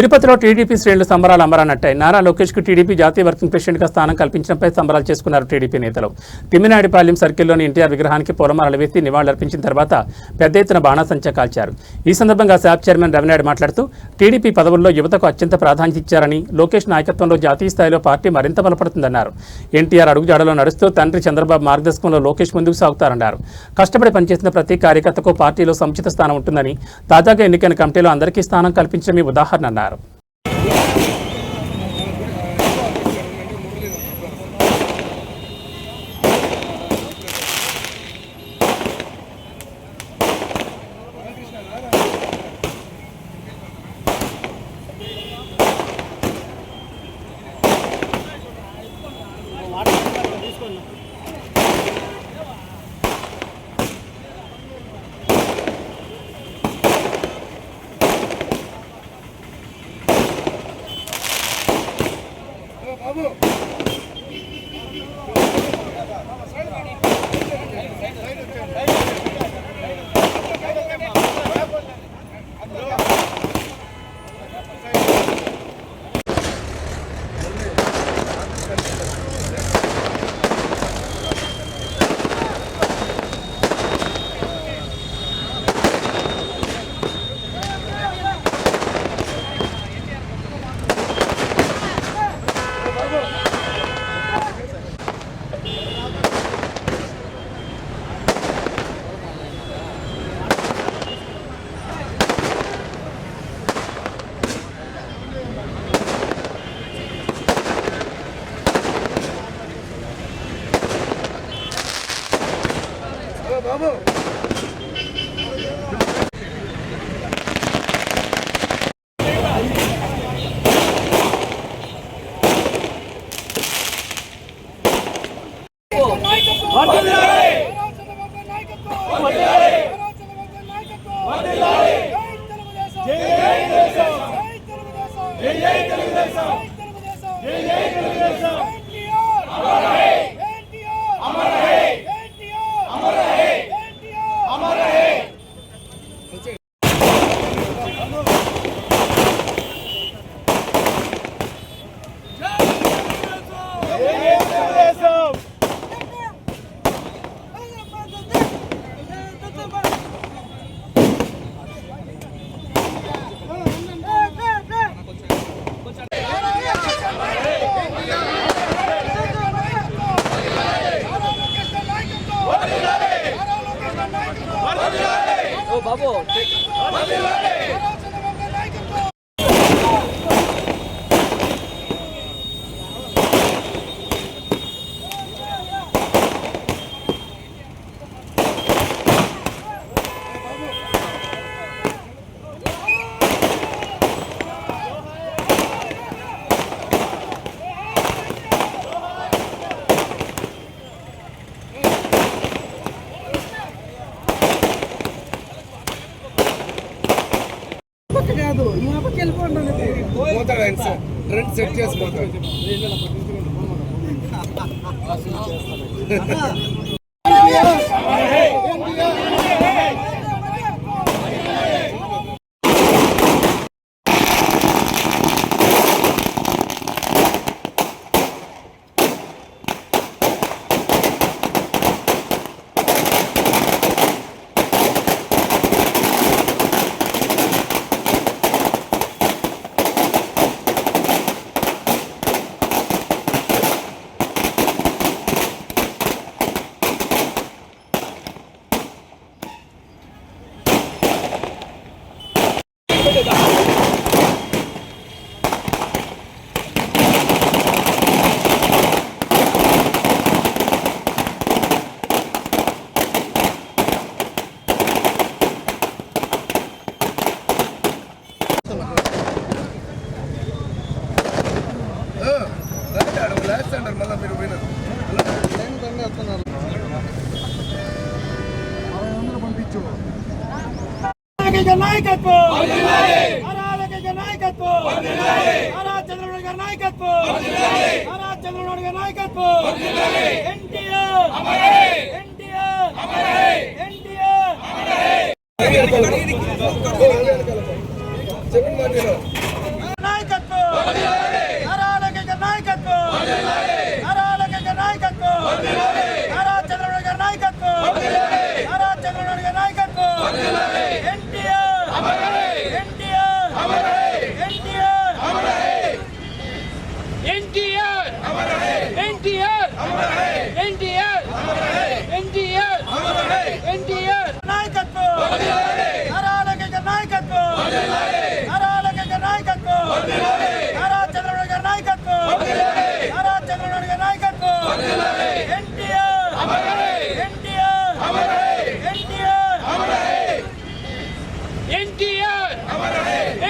తిరుపతిలో టీడీపీ శ్రేణులు సంబరాలు అమరానట్టాయి. నారా లోకేష్ కు టీడీపీ జాతీయ వర్కింగ్ ప్రెసిడెంట్ గా స్థానం కల్పించడంపై సంబరాలు చేసుకున్నారు టీడీపీ నేతలు. తిమ్మినాయుడిపాలెం సర్కిల్లోని ఎన్టీఆర్ విగ్రహానికి పూలమాలలు వేసి నివాళులర్పించిన తర్వాత పెద్ద ఎత్తున బాణాసంచా కాల్చారు. ఈ సందర్భంగా శాప్ చైర్మన్ రవినాయుడు మాట్లాడుతూ టీడీపీ పదవుల్లో యువతకు అత్యంత ప్రాధాన్యత ఇచ్చారని, లోకేష్ నాయకత్వంలో జాతీయ స్థాయిలో పార్టీ మరింత బలపడుతుందన్నారు. ఎన్టీఆర్ అడుగుజాడలో నడుస్తూ తండ్రి చంద్రబాబు మార్గదర్శకంలో లోకేష్ ముందుకు సాగుతారన్నారు. కష్టపడి పనిచేసిన ప్రతి కార్యకర్తకు పార్టీలో సముచిత స్థానం ఉంటుందని, తాజాగా ఎన్నికైన కమిటీలో అందరికీ స్థానం కల్పించడమే ఉదాహరణ అన్నారు. ట్రెండ్ సెట్ చేసుకుంటాడు. మళ్ళీ మీరు పోయినారు పంపించు నాయకత్వం చంద్రబాబు గారి నాయకత్వం చంద్రబాబు గారి నాయకత్వం ఎన్టీఆర్ నారా లోకేష్ గారి నాయకత్వం, నారా లోకేష్ గారి నాయకత్వం, నారా చంద్రబాబు గారి నాయకత్వం, నారా చంద్రబాబు గారి నాయకత్వం, ఎన్టీఆర్ ఎన్టీఆర్ ఎన్టీఆర్ ఎన్టీఆర్ ఎన్టీఆర్ ఎన్టీఆర్ ఎన్టీఆర్ నాయకత్వం, నారా లోకేష్ గారి నాయకత్వం, నారా లోకేష్ గారి నాయకత్వం, నారా చంద్రబాబు గారి నాయకత్వం, నారా చంద్రబాబు గారి నాయకత్వం, ఎన్టీఆర్ ఎన్టీఆర్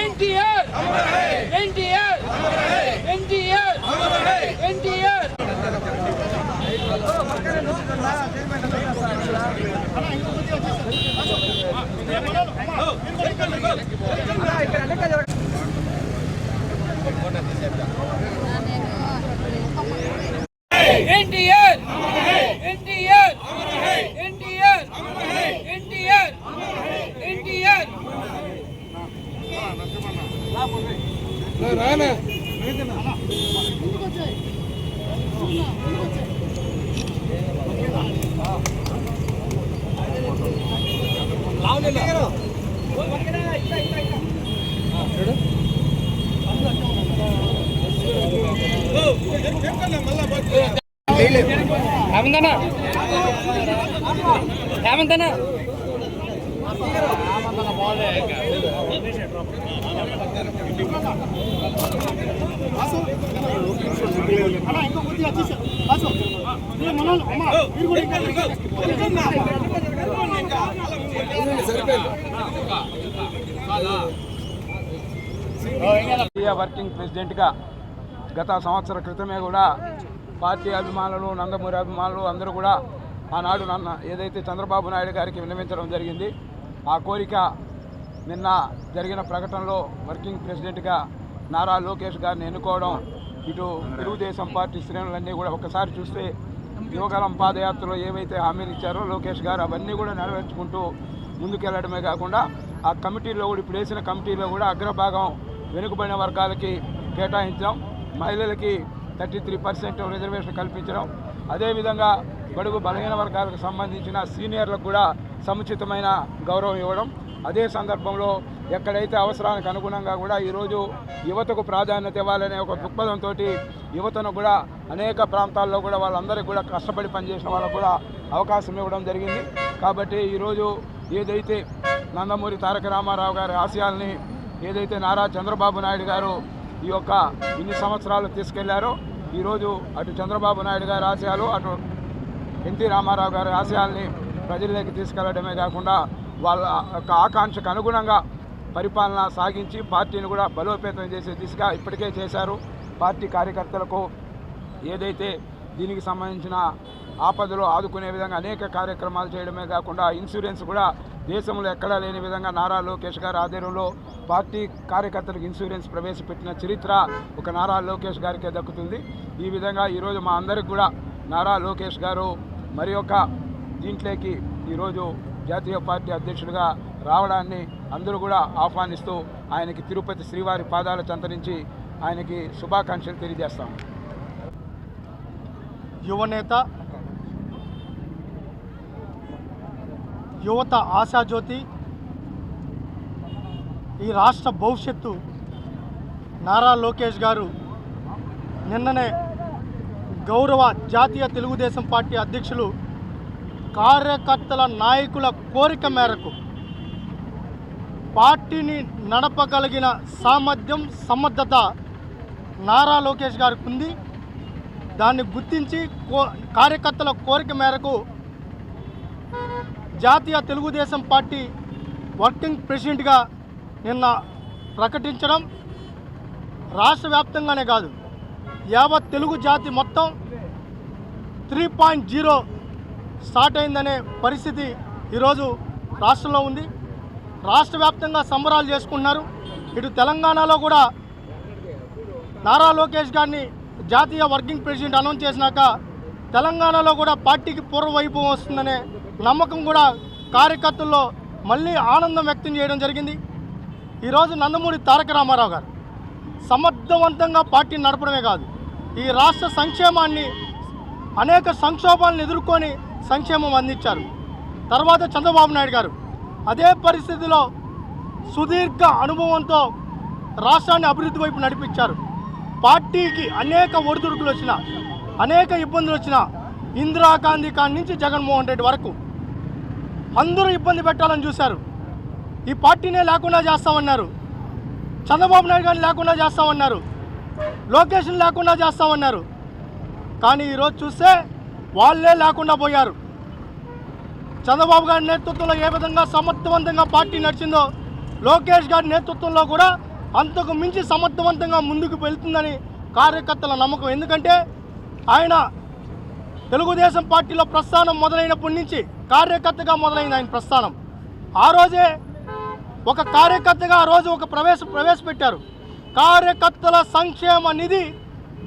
ఎన్టీఆర్ ఎన్టీఆర్ ఎన్టీఆర్ ఎన్టీఆర్ ఎన్టీఆర్ ఎన్టీఆర్ ఎన్టీఆర్ ఎన్టీఆర్ ఎన్టీఆర్ ఎన్టీఆర్ ఎన్టీఆర్ రానా ఏమందనా ఏమందనా వర్కింగ్ ప్రెసిడెంట్గా గత సంవత్సర క్రితమే కూడా పార్టీ అభిమానులు నందమూరి అభిమానులు అందరూ కూడా ఆనాడు నన్ను ఏదైతే చంద్రబాబు నాయుడు గారికి విన్నవించడం జరిగింది ఆ కోరిక నిన్న జరిగిన ప్రకటనలో వర్కింగ్ ప్రెసిడెంట్గా నారా లోకేష్ గారిని ఎన్నుకోవడం ఇటు తెలుగుదేశం పార్టీ శ్రేణులన్నీ కూడా ఒకసారి చూస్తే యువగలం పాదయాత్రలో ఏవైతే హామీలు ఇచ్చారో లోకేష్ గారు అవన్నీ కూడా నెరవేర్చుకుంటూ ముందుకెళ్లడమే కాకుండా ఆ కమిటీలో కూడా ఇప్పుడు వేసిన కమిటీలో కూడా అగ్రభాగం వెనుకబడిన వర్గాలకి కేటాయించడం, మహిళలకి 33% రిజర్వేషన్ కల్పించడం, అదేవిధంగా బడుగు బలహీన వర్గాలకు సంబంధించిన సీనియర్లకు కూడా సముచితమైన గౌరవం ఇవ్వడం, అదే సందర్భంలో ఎక్కడైతే అవసరానికి అనుగుణంగా కూడా ఈరోజు యువతకు ప్రాధాన్యత ఇవ్వాలనే ఒక దృక్పథంతో యువతను కూడా అనేక ప్రాంతాల్లో కూడా వాళ్ళందరికీ కూడా కష్టపడి పనిచేసిన వాళ్ళకు కూడా అవకాశం ఇవ్వడం జరిగింది. కాబట్టి ఈరోజు ఏదైతే నందమూరి తారక రామారావు గారి ఆశయాల్ని ఏదైతే నారా చంద్రబాబు నాయుడు గారు ఈ యొక్క ఇన్ని సంవత్సరాలు తీసుకెళ్లారో ఈరోజు అటు చంద్రబాబు నాయుడు గారి ఆశయాలు అటు ఎన్టీ రామారావు గారి ఆశయాల్ని ప్రజల్లోకి తీసుకెళ్లడమే కాకుండా వాళ్ళ యొక్క ఆకాంక్షకు అనుగుణంగా పరిపాలన సాగించి పార్టీని కూడా బలోపేతం చేసే దిశగా ఇప్పటికే చేశారు. పార్టీ కార్యకర్తలకు ఏదైతే దీనికి సంబంధించిన ఆపదలో ఆదుకునే విధంగా అనేక కార్యక్రమాలు చేయడమే కాకుండా ఇన్సూరెన్స్ కూడా దేశంలో ఎక్కడా లేని విధంగా నారా లోకేష్ గారి ఆధ్వర్యంలో పార్టీ కార్యకర్తలకు ఇన్సూరెన్స్ ప్రవేశపెట్టిన చరిత్ర ఒక నారా లోకేష్ గారికే దక్కుతుంది. ఈ విధంగా ఈరోజు మా అందరికి కూడా నారా లోకేష్ గారు మరి ఒక దీంట్లోకి ఈరోజు జాతీయ పార్టీ అధ్యక్షుడిగా రావడాన్ని అందరూ కూడా ఆహ్వానిస్తూ ఆయనకి తిరుపతి శ్రీవారి పాదాల చెంతరించి ఆయనకి శుభాకాంక్షలు తెలియజేస్తాం. యువనేత, యువత ఆశాజ్యోతి, ఈ రాష్ట్ర భవిష్యత్తు నారా లోకేష్ గారు నిన్ననే గౌరవ జాతీయ తెలుగుదేశం పార్టీ అధ్యక్షులు కార్యకర్తల నాయకుల కోరిక మేరకు పార్టీని నడపగలిగిన సామర్థ్యం, సమర్థత నారా లోకేష్ గారికి ఉంది. దాన్ని గుర్తించి కార్యకర్తల కోరిక మేరకు జాతీయ తెలుగుదేశం పార్టీ వర్కింగ్ ప్రెసిడెంట్గా నిన్న ప్రకటించడం రాష్ట్ర వ్యాప్తంగానే కాదు, యావత్ తెలుగు జాతి మొత్తం 3.0 స్టార్ట్ అయిందనే పరిస్థితి ఈరోజు రాష్ట్రంలో ఉంది. రాష్ట్ర వ్యాప్తంగా సంబరాలు చేసుకుంటున్నారు. ఇటు తెలంగాణలో కూడా నారా లోకేష్ గారిని జాతీయ వర్కింగ్ ప్రెసిడెంట్ అనౌన్స్ చేసినాక తెలంగాణలో కూడా పార్టీకి పూర్వవైభవం వస్తుందనే నమ్మకం కూడా కార్యకర్తల్లో మళ్ళీ ఆనందం వ్యక్తం చేయడం జరిగింది. ఈరోజు నందమూరి తారక రామారావు గారు సమర్థవంతంగా పార్టీని నడపడమే కాదు, ఈ రాష్ట్ర సంక్షేమాన్ని అనేక సంక్షోభాలను ఎదుర్కొని సంక్షేమం అందించారు. తర్వాత చంద్రబాబు నాయుడు గారు అదే పరిస్థితిలో సుదీర్ఘ అనుభవంతో రాష్ట్రాన్ని అభివృద్ధి వైపు నడిపించారు. పార్టీకి అనేక ఒడిదుడుకులు వచ్చినా, అనేక ఇబ్బందులు వచ్చినా, ఇందిరాగాంధీ కాడి నుంచి జగన్మోహన్ రెడ్డి వరకు అందరూ ఇబ్బంది పెట్టాలని చూశారు. ఈ పార్టీనే లేకుండా చేస్తామన్నారు, చంద్రబాబు నాయుడు గారిని లేకుండా చేస్తామన్నారు, లోకేష్ని లేకుండా చేస్తామన్నారు. కానీ ఈరోజు చూస్తే వాళ్ళే లేకుండా పోయారు. చంద్రబాబు గారి నేతృత్వంలో ఏ విధంగా సమర్థవంతంగా పార్టీ నడిచిందో, లోకేష్ గారి నేతృత్వంలో కూడా అంతకు మించి సమర్థవంతంగా ముందుకు వెళ్తుందని కార్యకర్తల నమ్మకం. ఎందుకంటే ఆయన తెలుగుదేశం పార్టీలో ప్రస్థానం మొదలైనప్పటి నుంచి కార్యకర్తగా మొదలైంది ఆయన ప్రస్థానం. ఆ రోజే ఒక కార్యకర్తగా ఆ రోజు ఒక ప్రవేశపెట్టారు. కార్యకర్తల సంక్షేమ నిధి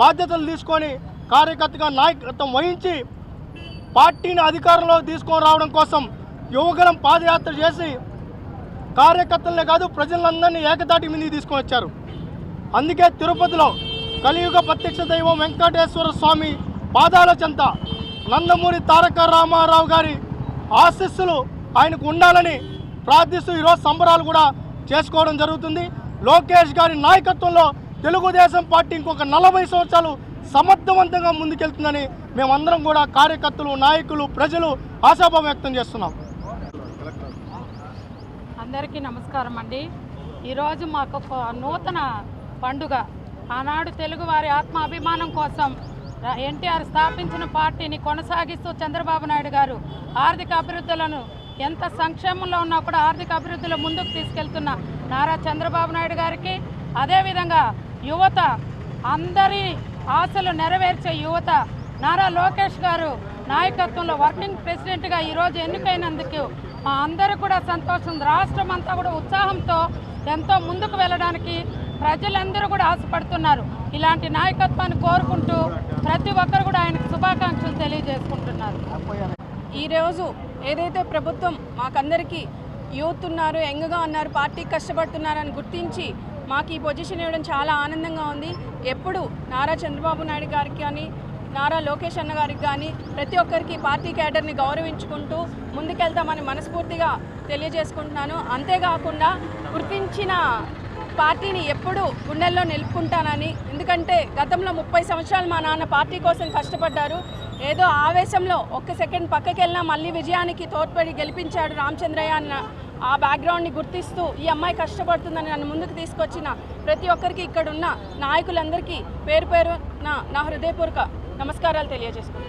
బాధ్యతలు తీసుకొని కార్యకర్తగా నాయకత్వం వహించి పార్టీని అధికారంలో తీసుకొని రావడం కోసం యువగలం పాదయాత్ర చేసి కార్యకర్తలనే కాదు ప్రజలందరినీ ఏకతాటి మీదకి తీసుకొని వచ్చారు. అందుకే తిరుపతిలో కలియుగ ప్రత్యక్ష దైవం వెంకటేశ్వర స్వామి పాదాల చెంత నందమూరి తారక రామారావు గారి ఆశీస్సులు ఆయనకు ఉండాలని ప్రార్థిస్తూ ఈరోజు సంబరాలు కూడా చేసుకోవడం జరుగుతుంది. లోకేష్ గారి నాయకత్వంలో తెలుగుదేశం పార్టీ ఇంకొక 40 సంవత్సరాలు సమర్థవంతంగా ముందుకెళ్తుందని మేమందరం కూడా కార్యకర్తలు, నాయకులు, ప్రజలు ఆశాభావం వ్యక్తం చేస్తున్నాం. అందరికీ నమస్కారం అండి. ఈరోజు మాకు ఒక నూతన పండుగ. ఆనాడు తెలుగువారి ఆత్మాభిమానం కోసం ఎన్టీఆర్ స్థాపించిన పార్టీని కొనసాగిస్తూ చంద్రబాబు నాయుడు గారు ఆర్థిక అభివృద్ధులను ఎంత సంక్షేమంలో ఉన్నా కూడా ఆర్థిక అభివృద్ధిలో ముందుకు తీసుకెళ్తున్న నారా చంద్రబాబు నాయుడు గారికి, అదేవిధంగా యువత అందరి ఆశలు నెరవేర్చే యువత నారా లోకేష్ గారు నాయకత్వంలో వర్కింగ్ ప్రెసిడెంట్గా ఈరోజు ఎన్నికైనందుకు మా అందరూ కూడా సంతోషం. రాష్ట్రం అంతా కూడా ఉత్సాహంతో ఎంతో ముందుకు వెళ్ళడానికి ప్రజలందరూ కూడా ఆశపడుతున్నారు. ఇలాంటి నాయకత్వాన్ని కోరుకుంటూ ప్రతి ఒక్కరు కూడా ఆయనకు శుభాకాంక్షలు తెలియజేసుకుంటున్నారు. ఈరోజు ఏదైతే ప్రభుత్వం మాకందరికీ యూత్ ఉన్నారు, యంగ్గా ఉన్నారు, పార్టీకి కష్టపడుతున్నారని గుర్తించి మాకు ఈ పొజిషన్ ఇవ్వడం చాలా ఆనందంగా ఉంది. ఎప్పుడు నారా చంద్రబాబు నాయుడు గారికి కానీ, నారా లోకేష్ అన్న గారికి కానీ ప్రతి ఒక్కరికి పార్టీ క్యాడర్ని గౌరవించుకుంటూ ముందుకెళ్తామని మనస్ఫూర్తిగా తెలియజేసుకుంటున్నాను. అంతేకాకుండా గుర్తించిన పార్టీని ఎప్పుడు గుండెల్లో నిలుపుకుంటానని, ఎందుకంటే గతంలో 30 సంవత్సరాలు మా నాన్న పార్టీ కోసం కష్టపడ్డారు. ఏదో ఆవేశంలో ఒక్క సెకండ్ పక్కకి వెళ్ళినా మళ్ళీ విజయానికి తోడ్పడి గెలిపించాడు రామచంద్రయ్య అన్న ఆ బ్యాక్గ్రౌండ్ని గుర్తిస్తూ ఈ అమ్మాయి కష్టపడుతుందని నన్ను ముందుకు తీసుకొచ్చిన ప్రతి ఒక్కరికి, ఇక్కడున్న నాయకులందరికీ పేరు పేరు నా హృదయపూర్వక నమస్కారాలు తెలియజేసుకుంటాను.